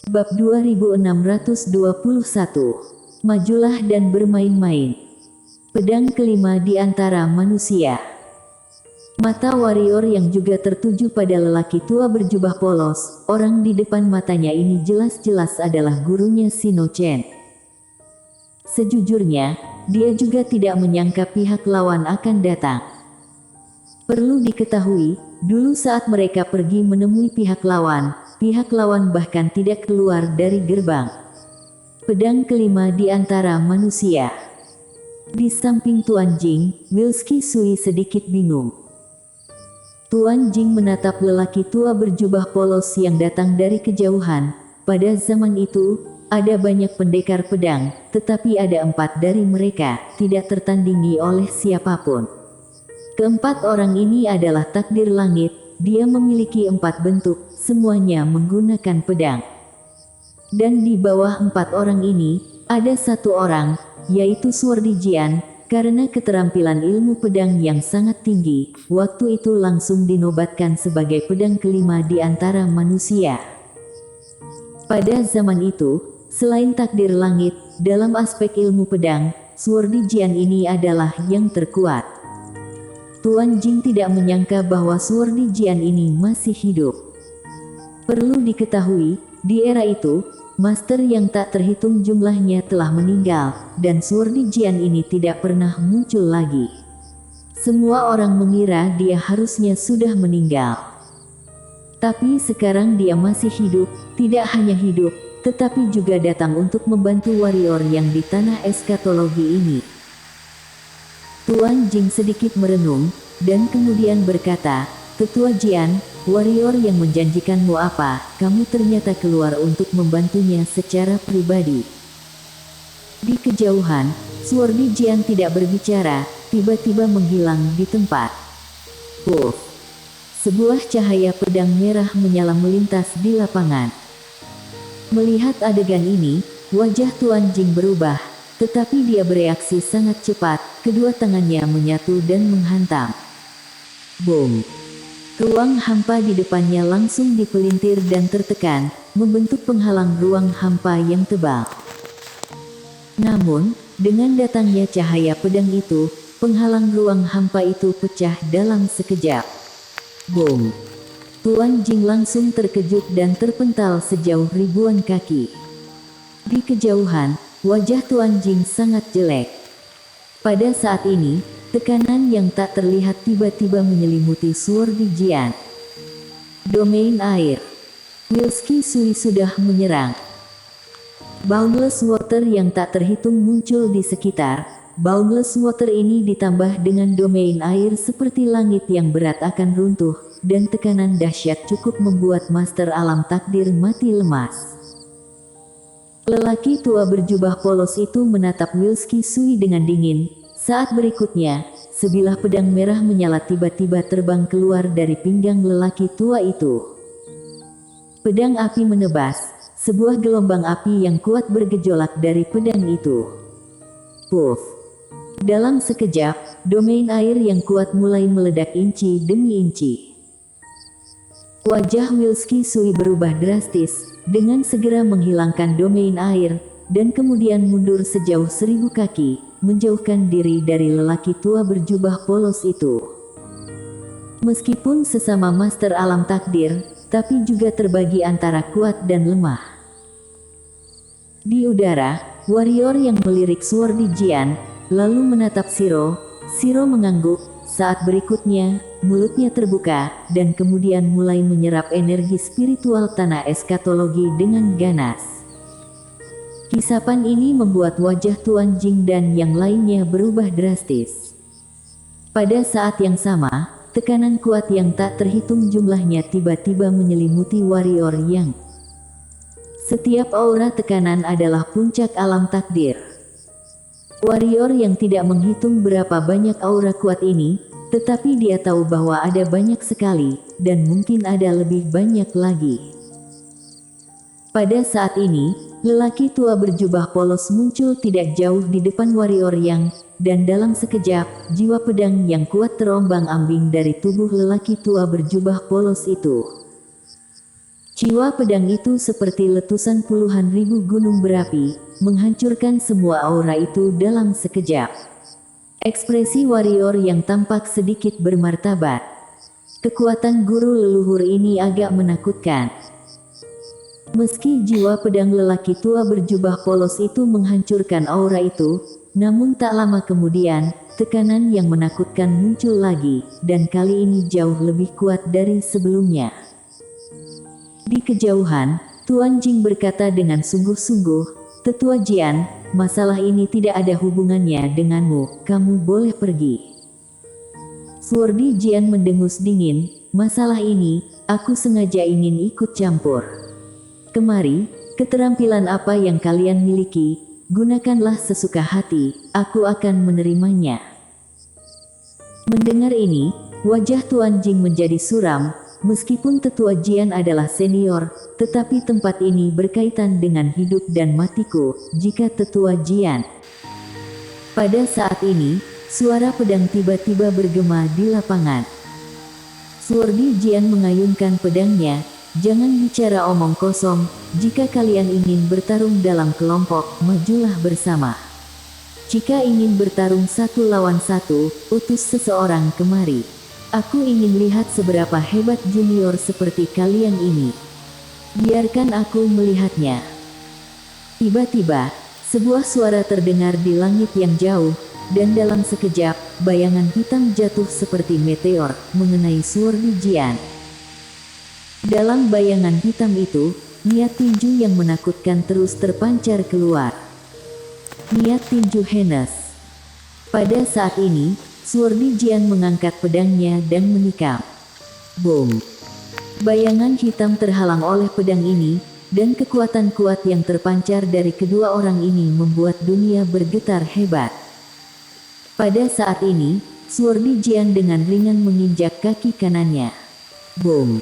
Bab 2621. Majulah dan bermain-main. Pedang kelima di antara manusia. Mata warrior yang juga tertuju pada lelaki tua berjubah polos, orang di depan matanya ini jelas-jelas adalah gurunya Sino Chen. Sejujurnya, dia juga tidak menyangka pihak lawan akan datang. Perlu diketahui, dulu saat mereka pergi menemui pihak lawan bahkan tidak keluar dari gerbang. Pedang kelima di antara manusia. Di samping Tuan Jing, Wilski Sui sedikit bingung. Tuan Jing menatap lelaki tua berjubah polos yang datang dari kejauhan. Pada zaman itu, ada banyak pendekar pedang, tetapi ada 4 dari mereka, tidak tertandingi oleh siapapun. Keempat orang ini adalah takdir langit, dia memiliki 4 bentuk, semuanya menggunakan pedang. Dan di bawah 4 orang ini, ada 1 orang, yaitu Suordi Jian, karena keterampilan ilmu pedang yang sangat tinggi, waktu itu langsung dinobatkan sebagai pedang kelima di antara manusia. Pada zaman itu, selain takdir langit, dalam aspek ilmu pedang, Suordi Jian ini adalah yang terkuat. Tuan Jing tidak menyangka bahwa Suordi Jian ini masih hidup. Perlu diketahui, di era itu, master yang tak terhitung jumlahnya telah meninggal, dan Suordi Jian ini tidak pernah muncul lagi. Semua orang mengira dia harusnya sudah meninggal. Tapi sekarang dia masih hidup, tidak hanya hidup, tetapi juga datang untuk membantu warrior yang di tanah eskatologi ini. Tuan Jing sedikit merenung, dan kemudian berkata, "Tetua Jian, warrior yang menjanjikanmu apa, kamu ternyata keluar untuk membantunya secara pribadi." Di kejauhan, Suordi Jian tidak berbicara, tiba-tiba menghilang di tempat. Puff! Sebuah cahaya pedang merah menyala melintas di lapangan. Melihat adegan ini, wajah Tuan Jing berubah. Tetapi dia bereaksi sangat cepat, kedua tangannya menyatu dan menghantam. Boom! Ruang hampa di depannya langsung dipelintir dan tertekan, membentuk penghalang ruang hampa yang tebal. Namun, dengan datangnya cahaya pedang itu, penghalang ruang hampa itu pecah dalam sekejap. Boom! Tuan Jing langsung terkejut dan terpental sejauh ribuan kaki. Di kejauhan, wajah Tuan Jing sangat jelek. Pada saat ini, tekanan yang tak terlihat tiba-tiba menyelimuti Suordi Jian. Domain air. Wilski Sui sudah menyerang. Boundless Water yang tak terhitung muncul di sekitar. Boundless Water ini ditambah dengan domain air seperti langit yang berat akan runtuh, dan tekanan dahsyat cukup membuat Master Alam Takdir mati lemas. Lelaki tua berjubah polos itu menatap Wilski Sui dengan dingin. Saat berikutnya, sebilah pedang merah menyala tiba-tiba terbang keluar dari pinggang lelaki tua itu. Pedang api menebas, sebuah gelombang api yang kuat bergejolak dari pedang itu. Puff! Dalam sekejap, domain air yang kuat mulai meledak inci demi inci. Wajah Wilski Sui berubah drastis, dengan segera menghilangkan domain air, dan kemudian mundur sejauh 1000 kaki, menjauhkan diri dari lelaki tua berjubah polos itu. Meskipun sesama master alam takdir, tapi juga terbagi antara kuat dan lemah. Di udara, warrior yang melirik Suordi Jian, lalu menatap Shiro. Shiro mengangguk. Saat berikutnya, mulutnya terbuka, dan kemudian mulai menyerap energi spiritual tanah eskatologi dengan ganas. Kisapan ini membuat wajah Tuan Jing dan yang lainnya berubah drastis. Pada saat yang sama, tekanan kuat yang tak terhitung jumlahnya tiba-tiba menyelimuti warrior yang. Setiap aura tekanan adalah puncak alam takdir. Warrior yang tidak menghitung berapa banyak aura kuat ini, tetapi dia tahu bahwa ada banyak sekali, dan mungkin ada lebih banyak lagi. Pada saat ini, lelaki tua berjubah polos muncul tidak jauh di depan warrior yang, dan dalam sekejap, jiwa pedang yang kuat terombang-ambing dari tubuh lelaki tua berjubah polos itu. Jiwa pedang itu seperti letusan puluhan ribu gunung berapi, menghancurkan semua aura itu dalam sekejap. Ekspresi warrior yang tampak sedikit bermartabat. Kekuatan guru leluhur ini agak menakutkan. Meski jiwa pedang lelaki tua berjubah polos itu menghancurkan aura itu, namun tak lama kemudian, tekanan yang menakutkan muncul lagi, dan kali ini jauh lebih kuat dari sebelumnya. Di kejauhan, Tuan Jing berkata dengan sungguh-sungguh, "Tetua Jian, masalah ini tidak ada hubungannya denganmu, kamu boleh pergi." Suordi Jian mendengus dingin, "Masalah ini, aku sengaja ingin ikut campur. Kemari, keterampilan apa yang kalian miliki, gunakanlah sesuka hati, aku akan menerimanya." Mendengar ini, wajah Tuan Jing menjadi suram. Meskipun Tetua Jian adalah senior, tetapi tempat ini berkaitan dengan hidup dan matiku, jika Tetua Jian. Pada saat ini, suara pedang tiba-tiba bergema di lapangan. Suordi Jian mengayunkan pedangnya, "Jangan bicara omong kosong, jika kalian ingin bertarung dalam kelompok, majulah bersama. Jika ingin bertarung satu lawan satu, utus seseorang kemari. Aku ingin lihat seberapa hebat junior seperti kalian ini. Biarkan aku melihatnya." Tiba-tiba, sebuah suara terdengar di langit yang jauh, dan dalam sekejap, bayangan hitam jatuh seperti meteor, mengenai Suordi Jian. Dalam bayangan hitam itu, niat tinju yang menakutkan terus terpancar keluar. Niat tinju Henes. Pada saat ini, Suordi Jian mengangkat pedangnya dan menikam. Boom! Bayangan hitam terhalang oleh pedang ini, dan kekuatan kuat yang terpancar dari kedua orang ini membuat dunia bergetar hebat. Pada saat ini, Suordi Jian dengan ringan menginjak kaki kanannya. Boom!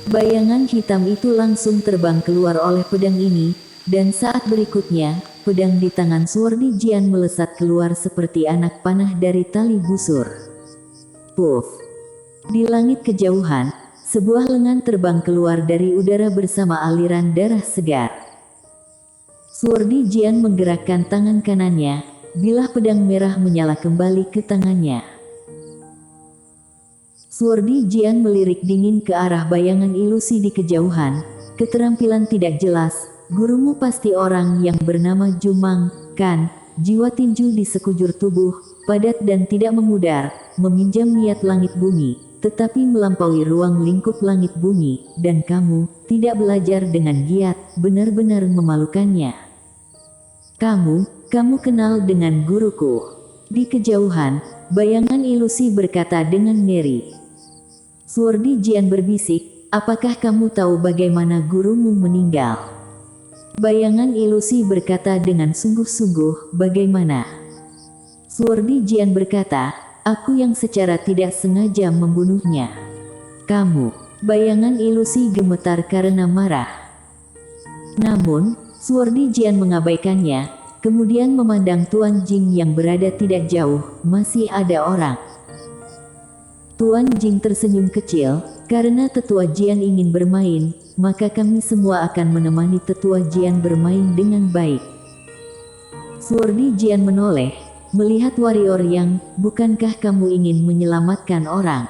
Bayangan hitam itu langsung terbang keluar oleh pedang ini, dan saat berikutnya, pedang di tangan Suordi Jian melesat keluar seperti anak panah dari tali busur. Puff! Di langit kejauhan, sebuah lengan terbang keluar dari udara bersama aliran darah segar. Suordi Jian menggerakkan tangan kanannya, bilah pedang merah menyala kembali ke tangannya. Suordi Jian melirik dingin ke arah bayangan ilusi di kejauhan. "Keterampilan tidak jelas. Gurumu pasti orang yang bernama Jumang, kan?" Jiwa tinju di sekujur tubuh, padat dan tidak memudar, meminjam niat langit bumi, tetapi melampaui ruang lingkup langit bumi, dan kamu tidak belajar dengan giat, benar-benar memalukannya. Kamu kenal dengan guruku." Di kejauhan, bayangan ilusi berkata dengan ngeri. Suordi Jian berbisik, "Apakah kamu tahu bagaimana gurumu meninggal?" Bayangan ilusi berkata dengan sungguh-sungguh, "Bagaimana?" Suordi Jian berkata, "Aku yang secara tidak sengaja membunuhnya." "Kamu?" Bayangan ilusi gemetar karena marah. Namun, Suordi Jian mengabaikannya, kemudian memandang Tuan Jing yang berada tidak jauh. "Masih ada orang." Tuan Jing tersenyum kecil, "Karena Tetua Jian ingin bermain, maka kami semua akan menemani Tetua Jian bermain dengan baik." Suordi Jian menoleh, melihat warrior yang, "Bukankah kamu ingin menyelamatkan orang?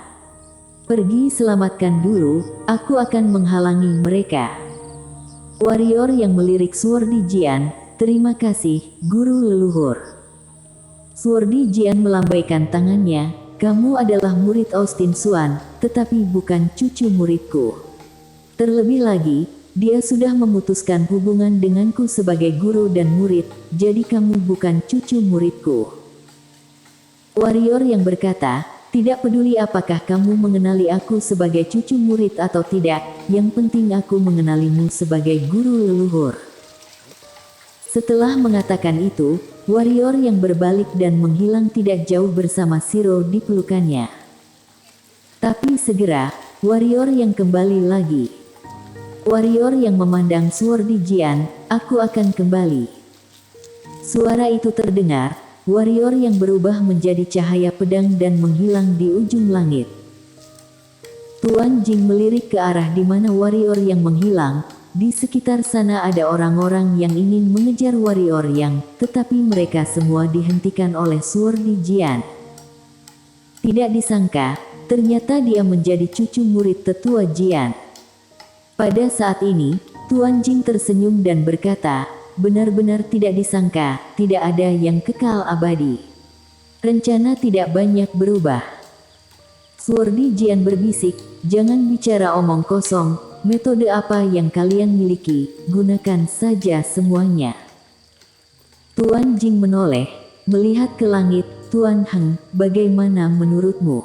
Pergi selamatkan dulu, aku akan menghalangi mereka." Warrior yang melirik Suordi Jian, "Terima kasih, guru leluhur." Suordi Jian melambaikan tangannya, "Kamu adalah murid Austin Suan, tetapi bukan cucu muridku. Terlebih lagi, dia sudah memutuskan hubungan denganku sebagai guru dan murid, jadi kamu bukan cucu muridku." Warrior yang berkata, "Tidak peduli apakah kamu mengenali aku sebagai cucu murid atau tidak, yang penting aku mengenalimu sebagai guru leluhur." Setelah mengatakan itu, warrior yang berbalik dan menghilang tidak jauh bersama Shiro di pelukannya. Tapi segera, warrior yang kembali lagi. Warrior yang memandang Suordi Jian, "Aku akan kembali." Suara itu terdengar, warrior yang berubah menjadi cahaya pedang dan menghilang di ujung langit. Tuan Jing melirik ke arah di mana warrior yang menghilang. Di sekitar sana ada orang-orang yang ingin mengejar warrior yang, tetapi mereka semua dihentikan oleh Suordi Jian. Tidak disangka, ternyata dia menjadi cucu murid tetua Jian. Pada saat ini, Tuan Jing tersenyum dan berkata, benar-benar tidak disangka, tidak ada yang kekal abadi. Rencana tidak banyak berubah. Suordi Jian berbisik, jangan bicara omong kosong, metode apa yang kalian miliki, gunakan saja semuanya. Tuan Jing menoleh, melihat ke langit. Tuan Heng, bagaimana menurutmu?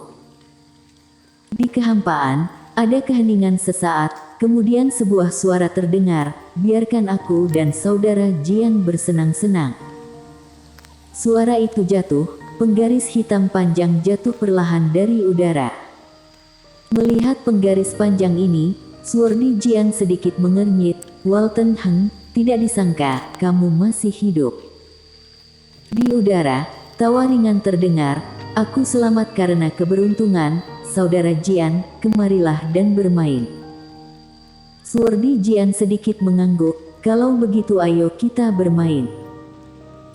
Di kehampaan, ada keheningan sesaat, kemudian sebuah suara terdengar, biarkan aku dan saudara Jian bersenang-senang. Suara itu jatuh, penggaris hitam panjang jatuh perlahan dari udara. Melihat penggaris panjang ini, Suordi Jian sedikit mengernyit, Walton Heng, tidak disangka, kamu masih hidup. Di udara, tawa ringan terdengar, aku selamat karena keberuntungan, saudara Jian, kemarilah dan bermain. Suordi Jian sedikit mengangguk, kalau begitu ayo kita bermain.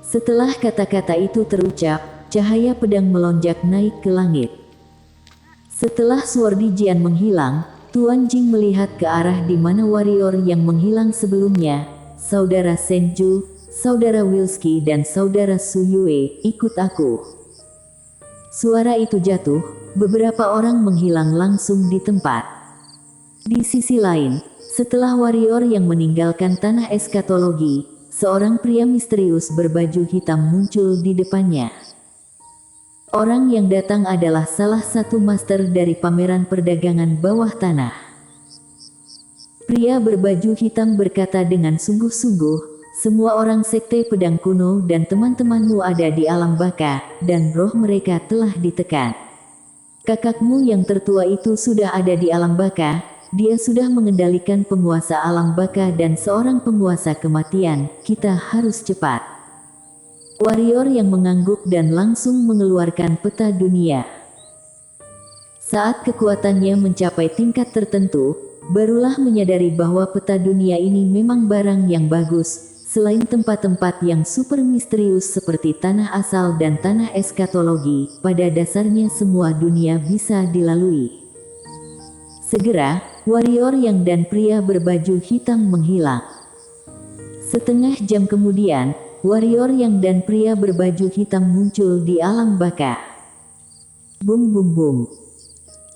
Setelah kata-kata itu terucap, cahaya pedang melonjak naik ke langit. Setelah Suordi Jian menghilang, Tuan Jing melihat ke arah di mana warrior yang menghilang sebelumnya, saudara Senju, saudara Wilski dan saudara Su Yue, ikut aku. Suara itu jatuh, beberapa orang menghilang langsung di tempat. Di sisi lain, setelah warrior yang meninggalkan tanah eskatologi, seorang pria misterius berbaju hitam muncul di depannya. Orang yang datang adalah salah satu master dari pameran perdagangan bawah tanah. Pria berbaju hitam berkata dengan sungguh-sungguh, semua orang sekte pedang kuno dan teman-temanmu ada di alam baka, dan roh mereka telah ditekan. Kakakmu yang tertua itu sudah ada di alam baka, dia sudah mengendalikan penguasa alam baka dan seorang penguasa kematian, kita harus cepat. Warrior yang mengangguk dan langsung mengeluarkan peta dunia. Saat kekuatannya mencapai tingkat tertentu, barulah menyadari bahwa peta dunia ini memang barang yang bagus. Selain tempat-tempat yang super misterius seperti tanah asal dan tanah eskatologi, pada dasarnya semua dunia bisa dilalui. Segera, warrior yang dan pria berbaju hitam menghilang. Setengah jam kemudian, warrior yang dan pria berbaju hitam muncul di alam baka. Bum bum bum.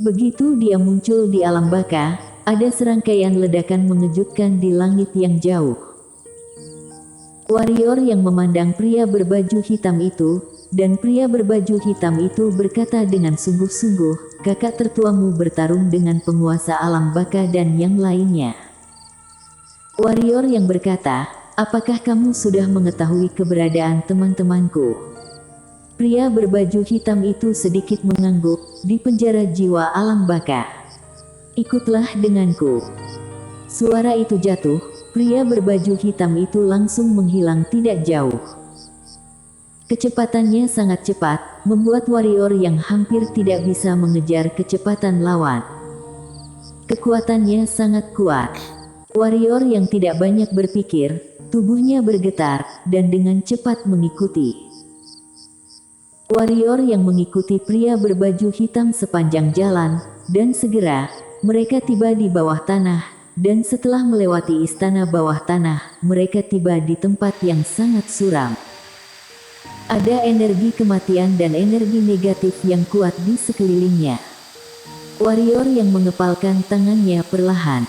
Begitu dia muncul di alam baka, ada serangkaian ledakan mengejutkan di langit yang jauh. Warrior yang memandang pria berbaju hitam itu, dan pria berbaju hitam itu berkata dengan sungguh-sungguh, kakak tertuamu bertarung dengan penguasa alam baka dan yang lainnya. Warrior yang berkata, apakah kamu sudah mengetahui keberadaan teman-temanku? Pria berbaju hitam itu sedikit mengangguk, di penjara jiwa alam baka. Ikutlah denganku. Suara itu jatuh. Pria berbaju hitam itu langsung menghilang tidak jauh. Kecepatannya sangat cepat, membuat warrior yang hampir tidak bisa mengejar kecepatan lawan. Kekuatannya sangat kuat. Warrior yang tidak banyak berpikir, tubuhnya bergetar, dan dengan cepat mengikuti. Warrior yang mengikuti pria berbaju hitam sepanjang jalan, dan segera, mereka tiba di bawah tanah. Dan setelah melewati istana bawah tanah, mereka tiba di tempat yang sangat suram. Ada energi kematian dan energi negatif yang kuat di sekelilingnya. Warrior yang mengepalkan tangannya perlahan.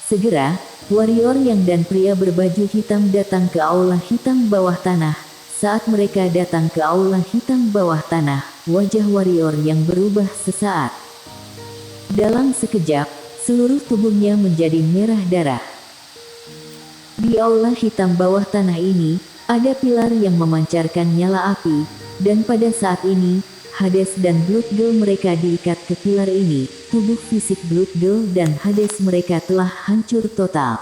Segera, warrior yang dan pria berbaju hitam datang ke aula hitam bawah tanah. Saat mereka datang ke aula hitam bawah tanah, wajah warrior yang berubah sesaat. Dalam sekejap, seluruh tubuhnya menjadi merah darah. Di aula hitam bawah tanah ini, ada pilar yang memancarkan nyala api, dan pada saat ini, Hades dan Blood Girl mereka diikat ke pilar ini. Tubuh fisik Blood Girl dan Hades mereka telah hancur total.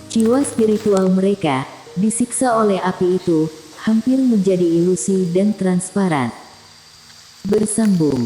Jiwa spiritual mereka, disiksa oleh api itu, hampir menjadi ilusi dan transparan. Bersambung.